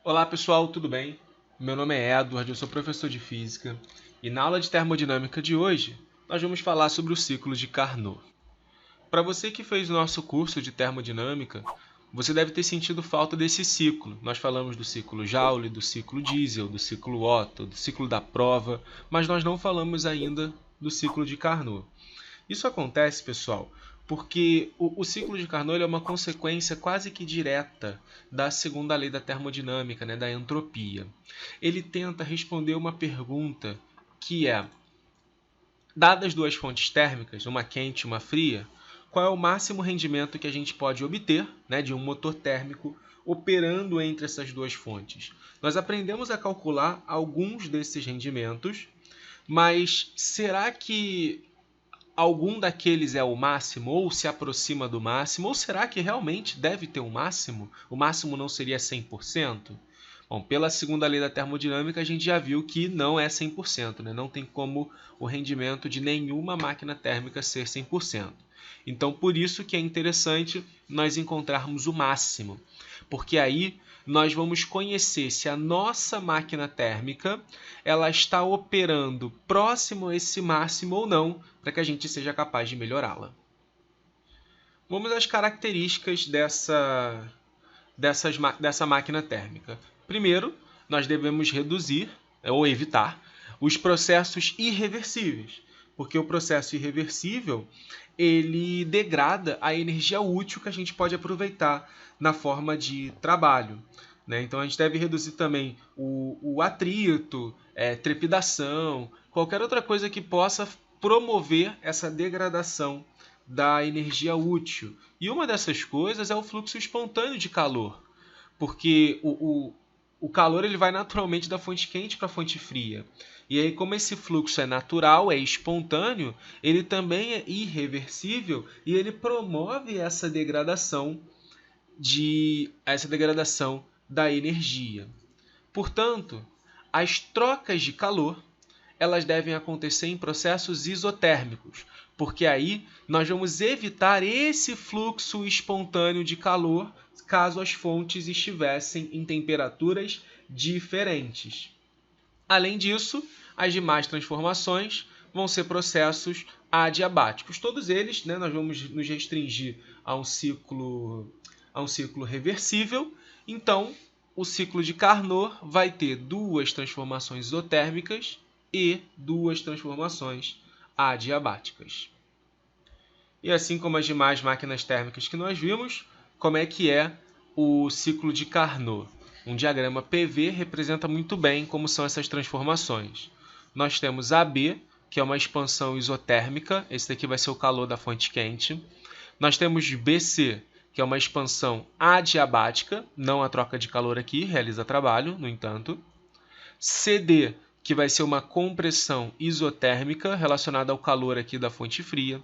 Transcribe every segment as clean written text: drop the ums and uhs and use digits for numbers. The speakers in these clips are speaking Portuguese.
Olá pessoal, tudo bem? Meu nome é Edward, eu sou professor de Física e na aula de termodinâmica de hoje nós vamos falar sobre o ciclo de Carnot. Para você que fez o nosso curso de termodinâmica, você deve ter sentido falta desse ciclo. Nós falamos do ciclo Joule, do ciclo Diesel, do ciclo Otto, do ciclo da prova, mas nós não falamos ainda do ciclo de Carnot. Isso acontece, pessoal, porque o ciclo de Carnot é uma consequência quase que direta da segunda lei da termodinâmica, né, da entropia. Ele tenta responder uma pergunta que é: dadas duas fontes térmicas, uma quente e uma fria, qual é o máximo rendimento que a gente pode obter, né, de um motor térmico operando entre essas duas fontes? Nós aprendemos a calcular alguns desses rendimentos, mas será que algum daqueles é o máximo ou se aproxima do máximo? Ou será que realmente deve ter um máximo? O máximo não seria 100%? Bom, pela segunda lei da termodinâmica, a gente já viu que não é 100%, né? Não tem como o rendimento de nenhuma máquina térmica ser 100%. Então, por isso que é interessante nós encontrarmos o máximo, porque aí nós vamos conhecer se a nossa máquina térmica ela está operando próximo a esse máximo ou não, para que a gente seja capaz de melhorá-la. Vamos às características dessa máquina térmica. Primeiro, nós devemos reduzir ou evitar os processos irreversíveis, porque o processo irreversível ele degrada a energia útil que a gente pode aproveitar na forma de trabalho. Né? Então a gente deve reduzir também o atrito, trepidação, qualquer outra coisa que possa promover essa degradação da energia útil. E uma dessas coisas é o fluxo espontâneo de calor, porque o calor ele vai naturalmente da fonte quente para a fonte fria. E aí, como esse fluxo é natural, é espontâneo, ele também é irreversível e ele promove essa degradação da energia. Portanto, as trocas de calor elas devem acontecer em processos isotérmicos, porque aí nós vamos evitar esse fluxo espontâneo de calor caso as fontes estivessem em temperaturas diferentes. Além disso, as demais transformações vão ser processos adiabáticos. Todos eles, né, nós vamos nos restringir a um ciclo reversível. Então, o ciclo de Carnot vai ter duas transformações isotérmicas e duas transformações adiabáticas. E assim como as demais máquinas térmicas que nós vimos, como é que é o ciclo de Carnot? Um diagrama PV representa muito bem como são essas transformações. Nós temos AB, que é uma expansão isotérmica, esse daqui vai ser o calor da fonte quente. Nós temos BC, que é uma expansão adiabática, não a troca de calor aqui, realiza trabalho, no entanto. CD, que vai ser uma compressão isotérmica relacionada ao calor aqui da fonte fria.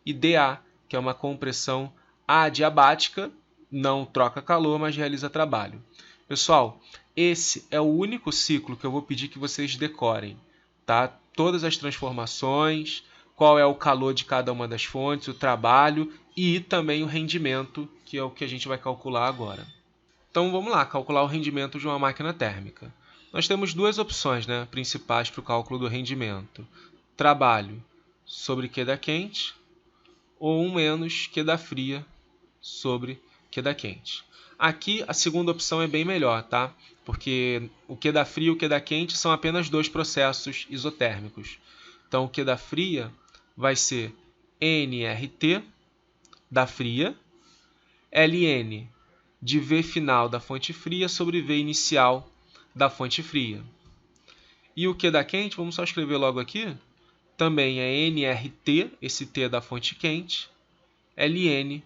E DA, que é uma compressão adiabática, não troca calor, mas realiza trabalho. Pessoal, esse é o único ciclo que eu vou pedir que vocês decorem, tá? Todas as transformações, qual é o calor de cada uma das fontes, o trabalho e também o rendimento, que é o que a gente vai calcular agora. Então vamos lá, calcular o rendimento de uma máquina térmica. Nós temos duas opções, né, principais para o cálculo do rendimento. Trabalho sobre Q da quente ou 1 menos Q da fria sobre Q da quente. Aqui a segunda opção é bem melhor, tá? Porque o Q da fria e o Q da quente são apenas dois processos isotérmicos. Então o Q da fria vai ser nRT da fria, ln de V final da fonte fria sobre V inicial da fonte fria. E o Q da quente, vamos só escrever logo aqui, também é nRT, esse T da fonte quente, ln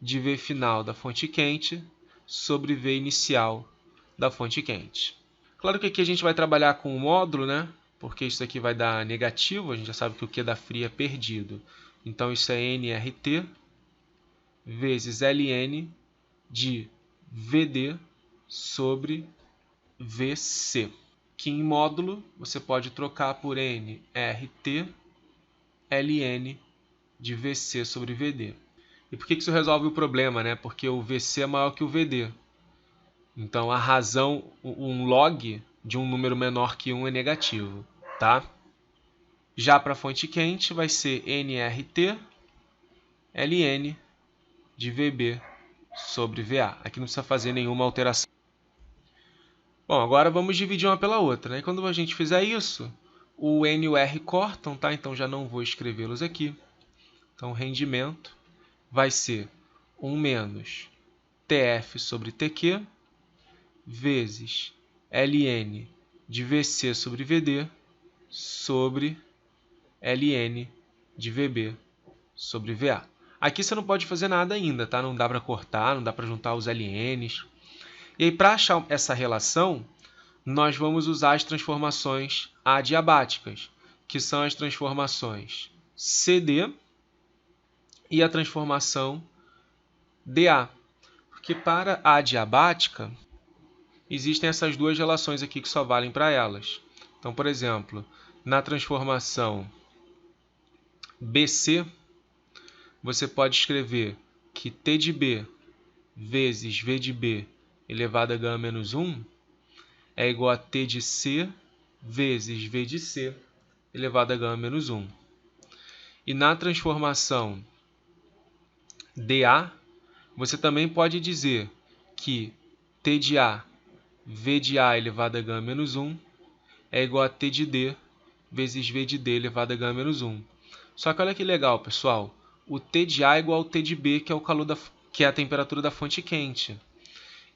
de V final da fonte quente sobre V inicial da fonte quente. Claro que aqui a gente vai trabalhar com o módulo, né? Porque isso aqui vai dar negativo, a gente já sabe que o Q da fria é perdido. Então isso é nRT vezes ln de VD sobre VC, que em módulo você pode trocar por nRT ln de VC sobre VD. E por que isso resolve o problema, né? Porque o VC é maior que o VD. Então, a razão, um log de um número menor que 1 é negativo, tá? Já para a fonte quente, vai ser nRT ln de VB sobre VA. Aqui não precisa fazer nenhuma alteração. Bom, agora vamos dividir uma pela outra, né? Quando a gente fizer isso, o N e o R cortam, tá? Então já não vou escrevê-los aqui. Então, o rendimento vai ser 1 menos TF sobre TQ vezes ln de VC sobre VD sobre ln de VB sobre VA. Aqui você não pode fazer nada ainda, tá? Não dá para cortar, não dá para juntar os ln's. E aí, para achar essa relação, nós vamos usar as transformações adiabáticas, que são as transformações CD e a transformação DA. Porque para a adiabática, existem essas duas relações aqui que só valem para elas. Então, por exemplo, na transformação BC, você pode escrever que T de B vezes V de B elevado a γ menos 1 é igual a T de C vezes V de C elevado a γ menos 1. E na transformação DA, você também pode dizer que T de A V de A elevado a γ menos 1 é igual a T de D vezes V de D elevado a γ menos 1. Só que olha que legal, pessoal. O T de A é igual ao T de B, que é, que é a temperatura da fonte quente.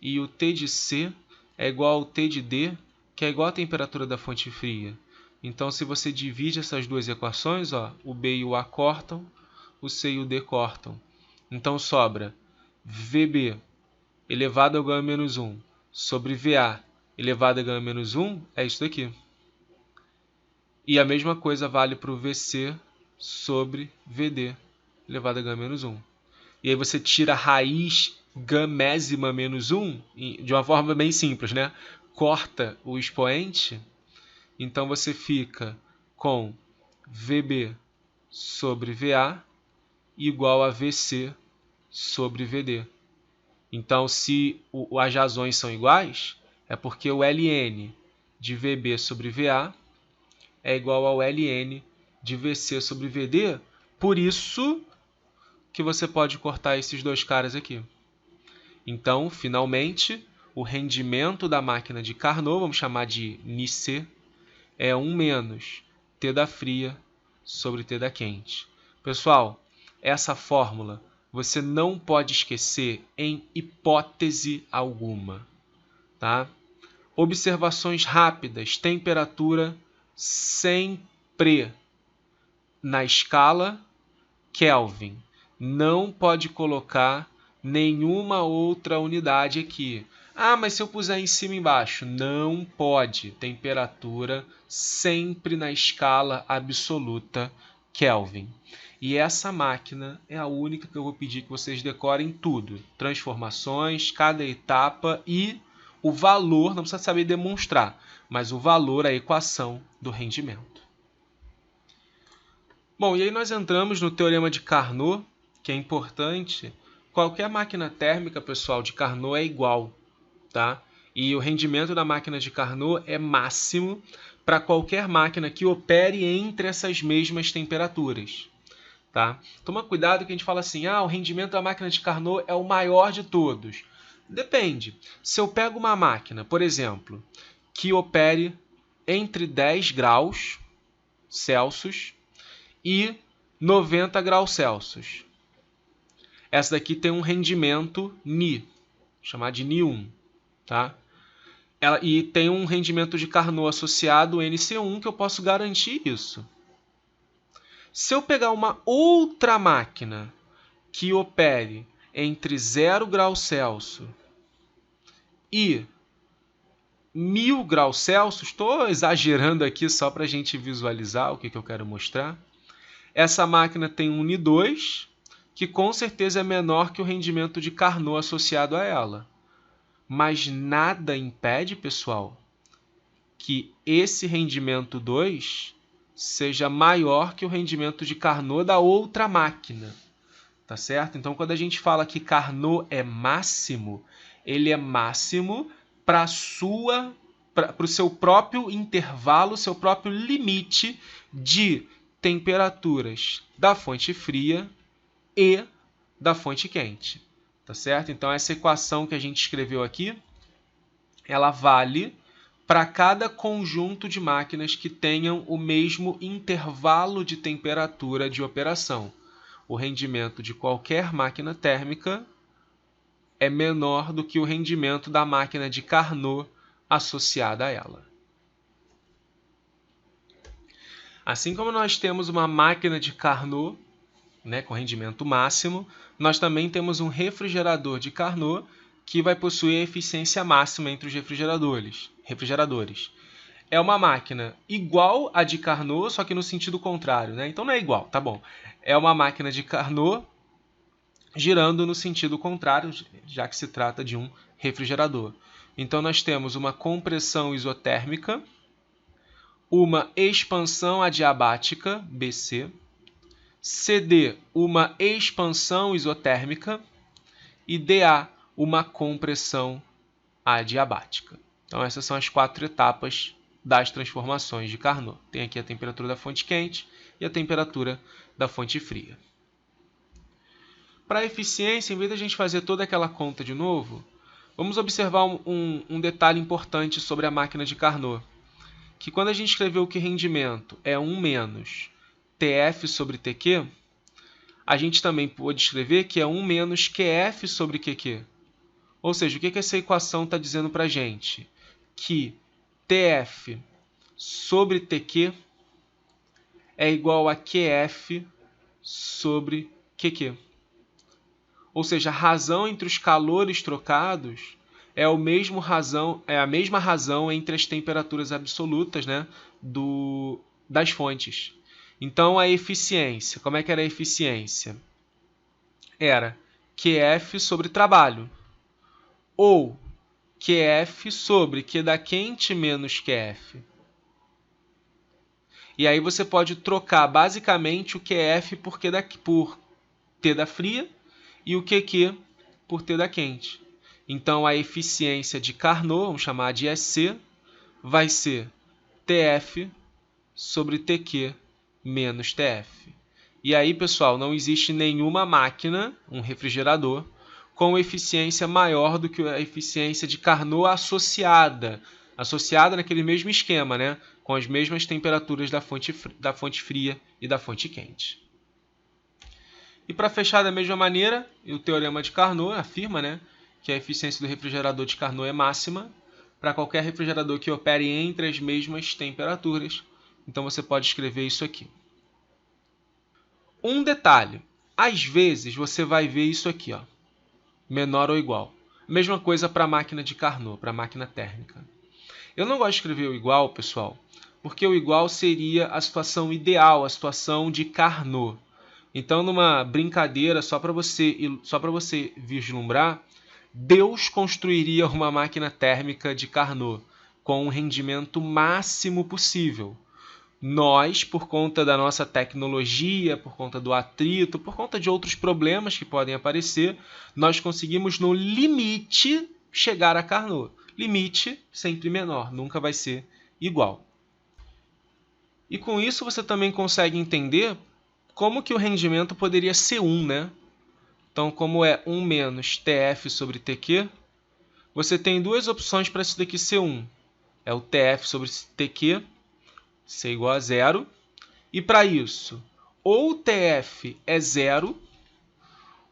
E o T de C é igual ao T de D, que é igual à temperatura da fonte fria. Então, se você divide essas duas equações, ó, o B e o A cortam, o C e o D cortam. Então, sobra VB elevado a γ menos 1 sobre VA elevado a γ menos 1 é isso daqui. E a mesma coisa vale para o VC sobre VD elevado a γ menos 1. E aí você tira a raiz gamésima menos 1 de uma forma bem simples, né? Corta o expoente, então você fica com VB sobre VA igual a VC sobre VD. Então, se as razões são iguais, é porque o ln de VB sobre VA é igual ao ln de VC sobre VD, por isso que você pode cortar esses dois caras aqui. Então, finalmente, o rendimento da máquina de Carnot, vamos chamar de Nc, é 1 menos T da fria sobre T da quente. Pessoal, essa fórmula você não pode esquecer em hipótese alguma, tá? Observações rápidas, temperatura sempre na escala Kelvin. Não pode colocar nenhuma outra unidade aqui. Ah, mas se eu puser em cima e embaixo? Não pode. Temperatura sempre na escala absoluta Kelvin. E essa máquina é a única que eu vou pedir que vocês decorem tudo. Transformações, cada etapa e o valor, não precisa saber demonstrar, mas o valor, a equação do rendimento. Bom, e aí nós entramos no teorema de Carnot, que é importante. Qualquer máquina térmica, pessoal, de Carnot é igual, tá? E o rendimento da máquina de Carnot é máximo para qualquer máquina que opere entre essas mesmas temperaturas, tá? Toma cuidado que a gente fala assim, o rendimento da máquina de Carnot é o maior de todos. Depende. Se eu pego uma máquina, por exemplo, que opere entre 10 graus Celsius e 90 graus Celsius. Essa daqui tem um rendimento Ni, chamado de Ni1, tá? E tem um rendimento de Carnot associado, NC1, que eu posso garantir isso. Se eu pegar uma outra máquina que opere entre 0 graus Celsius e 1000 graus Celsius, estou exagerando aqui só para a gente visualizar o que eu quero mostrar. Essa máquina tem um Ni2, que com certeza é menor que o rendimento de Carnot associado a ela. Mas nada impede, pessoal, que esse rendimento 2 seja maior que o rendimento de Carnot da outra máquina. Tá certo? Então, quando a gente fala que Carnot é máximo, ele é máximo para o seu próprio intervalo, seu próprio limite de temperaturas da fonte fria e da fonte quente. Tá certo? Então, essa equação que a gente escreveu aqui, ela vale para cada conjunto de máquinas que tenham o mesmo intervalo de temperatura de operação. O rendimento de qualquer máquina térmica é menor do que o rendimento da máquina de Carnot associada a ela. Assim como nós temos uma máquina de Carnot, né, com rendimento máximo, nós também temos um refrigerador de Carnot que vai possuir a eficiência máxima entre os refrigeradores. É uma máquina igual à de Carnot, só que no sentido contrário, né? Então não é igual, tá bom. É uma máquina de Carnot girando no sentido contrário, já que se trata de um refrigerador. Então nós temos uma compressão isotérmica, uma expansão adiabática, BC, CD, uma expansão isotérmica, e DA, uma compressão adiabática. Então essas são as 4 etapas das transformações de Carnot. Tem aqui a temperatura da fonte quente e a temperatura da fonte fria. Para a eficiência, em vez de a gente fazer toda aquela conta de novo, vamos observar um detalhe importante sobre a máquina de Carnot, que quando a gente escreveu que rendimento é 1 menos TF sobre TQ, a gente também pode escrever que é 1 menos QF sobre QQ. Ou seja, o que essa equação está dizendo para a gente? Que TF sobre TQ é igual a QF sobre QQ. Ou seja, a razão entre os calores trocados é a mesma razão entre as temperaturas absolutas, né, das fontes. Então, a eficiência, como é que era a eficiência? Era QF sobre trabalho, ou QF sobre Q da quente menos QF. E aí você pode trocar basicamente o QF por T da fria e o QQ por T da quente. Então, a eficiência de Carnot, vamos chamar de EC, vai ser TF sobre TQ menos TF. E aí, pessoal, não existe nenhuma máquina, um refrigerador, com eficiência maior do que a eficiência de Carnot associada naquele mesmo esquema, né? Com as mesmas temperaturas da fonte fria e da fonte quente. E para fechar da mesma maneira, o teorema de Carnot afirma, né, que a eficiência do refrigerador de Carnot é máxima para qualquer refrigerador que opere entre as mesmas temperaturas. Então você pode escrever isso aqui. Um detalhe, às vezes você vai ver isso aqui, ó, menor ou igual. Mesma coisa para a máquina de Carnot, para a máquina térmica. Eu não gosto de escrever o igual, pessoal, porque o igual seria a situação ideal, a situação de Carnot. Então, numa brincadeira, só para você vislumbrar, Deus construiria uma máquina térmica de Carnot com um rendimento máximo possível. Nós, por conta da nossa tecnologia, por conta do atrito, por conta de outros problemas que podem aparecer, nós conseguimos, no limite, chegar a Carnot. Limite sempre menor, nunca vai ser igual. E com isso você também consegue entender como que o rendimento poderia ser 1, né? Então, como é 1 menos TF sobre TQ, você tem duas opções para isso daqui ser 1. É o TF sobre TQ ser igual a 0. E para isso, ou TF é 0,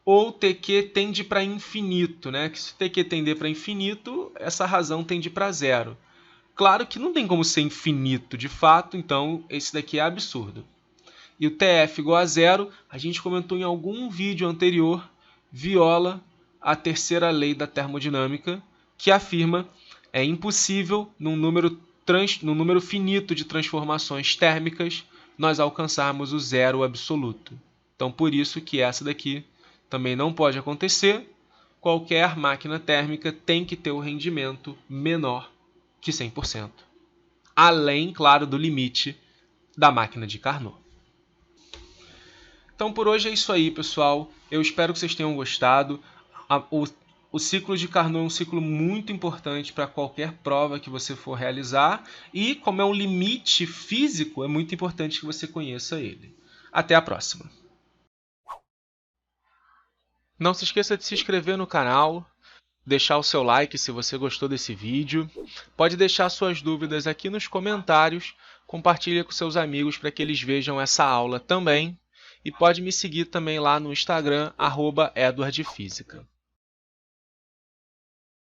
ou TQ tende para infinito, né? Que se o TQ tender para infinito, essa razão tende para 0. Claro que não tem como ser infinito de fato, então esse daqui é absurdo. E o TF igual a 0, a gente comentou em algum vídeo anterior, viola a terceira lei da termodinâmica, que afirma é impossível, num número finito de transformações térmicas, nós alcançarmos o zero absoluto. Então, por isso que essa daqui também não pode acontecer. Qualquer máquina térmica tem que ter o rendimento menor que 100%. Além, claro, do limite da máquina de Carnot. Então, por hoje é isso aí, pessoal. Eu espero que vocês tenham gostado. O ciclo de Carnot é um ciclo muito importante para qualquer prova que você for realizar e, como é um limite físico, é muito importante que você conheça ele. Até a próxima! Não se esqueça de se inscrever no canal, deixar o seu like se você gostou desse vídeo. Pode deixar suas dúvidas aqui nos comentários, compartilhe com seus amigos para que eles vejam essa aula também. E pode me seguir também lá no Instagram, @edwardfísica.